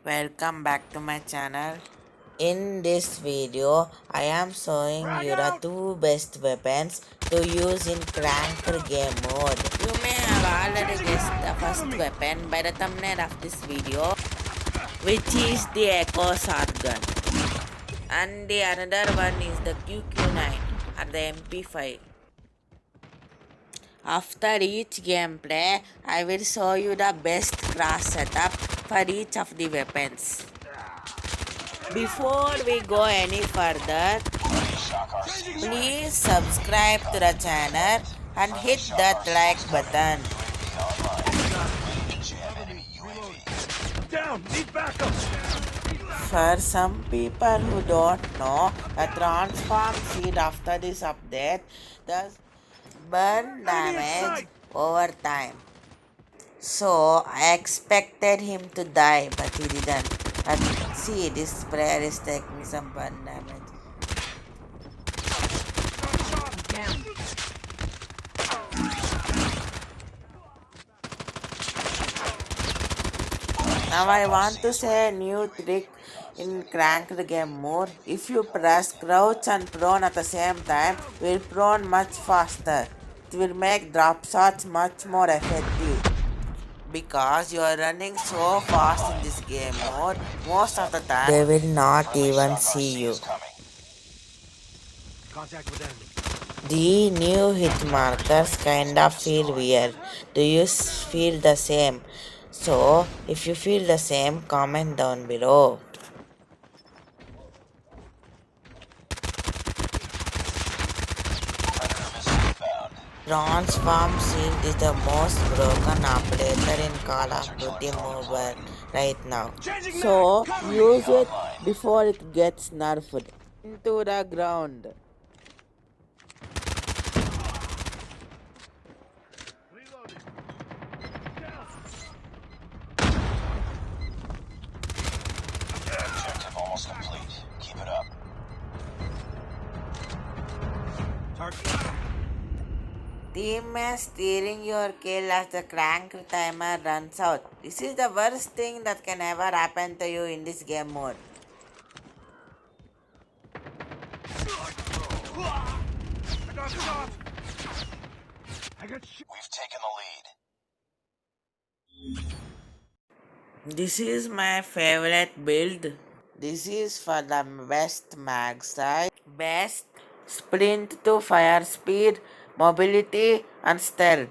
welcome back to my channel. In this video, I am showing you the two best weapons to use in cranked game mode. You may have already guessed the first weapon by the thumbnail of this video, which is the Echo Shotgun. And the another one is the QQ9 or the MP5. After each gameplay, I will show you the best crash setup for each of the weapons. Before we go any further, please subscribe to the channel and hit that like button. For some people who don't know, the transform shield after this update does burn damage over time. So I expected him to die, but he didn't. But see, this sprayer is taking some burn damage. Now I want to say a new trick in cranked game mode. If you press crouch and prone at the same time, you will prone much faster. It will make drop shots much more effective. Because you are running so fast in this game mode, most of the time they will not even see you. The new hit markers kind of feel weird. Do you feel the same? So, if you feel the same, comment down below. Transform Shield is the most broken operator in Call of Duty Mobile right now. So, use it before it gets nerfed into the ground. Objective almost complete. Keep it up. Teammates steering your kill as the crank timer runs out. This is the worst thing that can ever happen to you in this game mode. We've taken the lead. This is my favorite build. This is for the best mag size, best sprint to fire speed, mobility and stealth.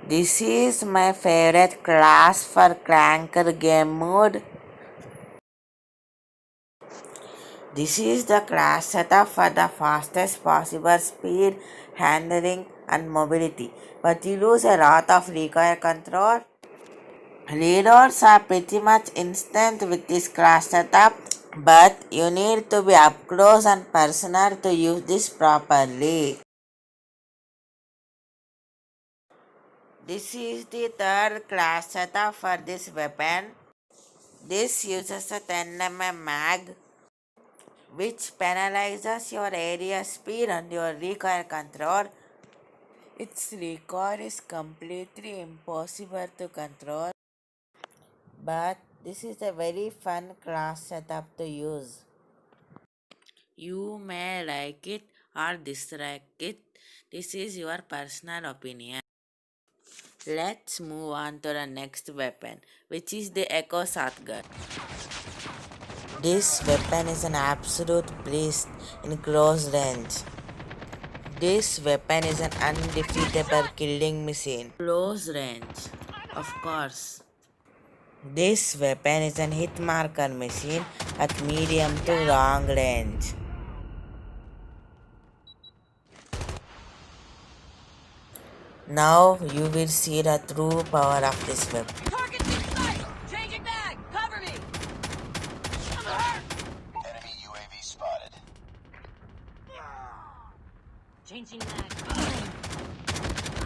This is my favorite class for cranker game mode. This is the class setup for the fastest possible speed, handling and mobility, but you lose a lot of recoil control. Reloads are pretty much instant with this class setup, but you need to be up close and personal to use this properly. This is the third class setup for this weapon. This uses a 10mm mag, which penalizes your area speed and your recoil control. Its recoil is completely impossible to control, but this is a very fun class setup to use. You may like it or dislike it. This is your personal opinion. Let's move on to the next weapon, which is the Echo Shotgun. This weapon is an absolute beast in close range. This weapon is an undefeatable killing machine. Close range, of course. This weapon is an hit marker machine at medium to long range. Now you will see the true power of this weapon. Target's in sight! Changing mag! Cover me! I'm hurt! Enemy UAV spotted. Changing mag.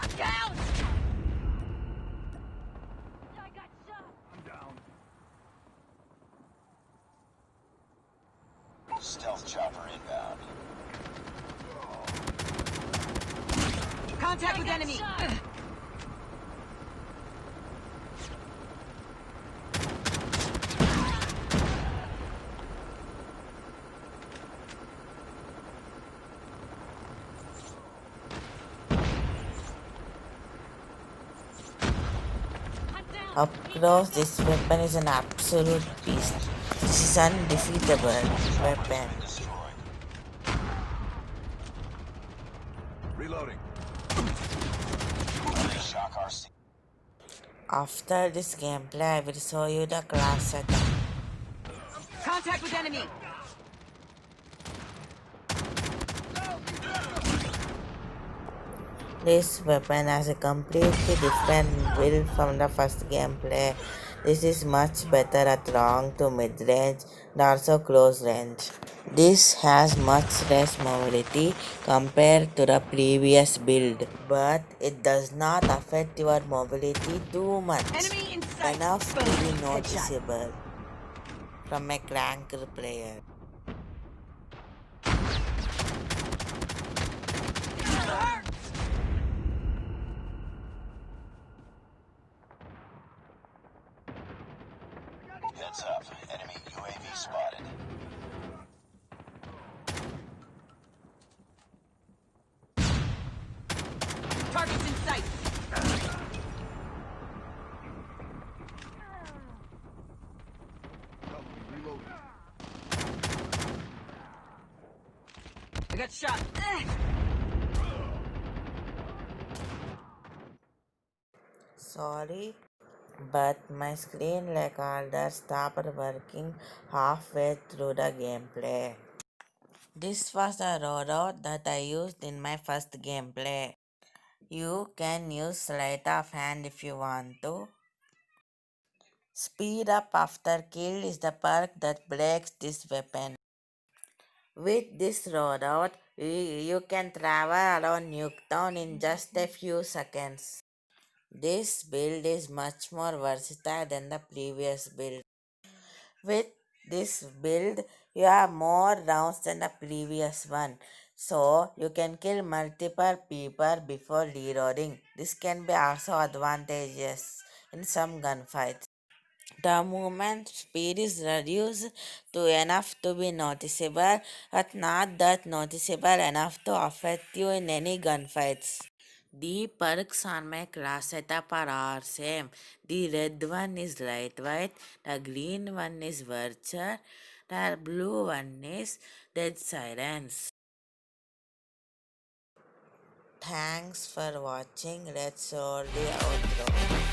I'm down! I got shot! I'm down. Stealth chopper inbound. Contact with enemy! Up close, this weapon is an absolute beast. This is undefeatable weapon. Destroyed. Reloading. Shock RC. After this gameplay, I will show you the class setup. Contact with enemy. This weapon has a completely different build from the first gameplay. This is much better at long to mid range and also close range. This has much less mobility compared to the previous build, but it does not affect your mobility too much, Enemy in sight. enough to Boom. be Headshot. noticeable from a cranker player. Heads up. Enemy UAV spotted. Targets in sight. Reloading. I got shot. Sorry, but my screen recorder stopped working halfway through the gameplay. This was the loadout that I used in my first gameplay. You can use sleight of hand if you want to. Speed up after kill is the perk that breaks this weapon. With this loadout, you can travel around Nuketown in just a few seconds. This build is much more versatile than the previous build. With this build, you have more rounds than the previous one, so you can kill multiple people before reloading. This can be also advantageous in some gunfights. The movement speed is reduced to enough to be noticeable, but not that noticeable enough to affect you in any gunfights. The perks on my class setup are all same. The red one is lightweight, the green one is virtual, the blue one is dead silence. Thanks for watching. Let's roll the outro.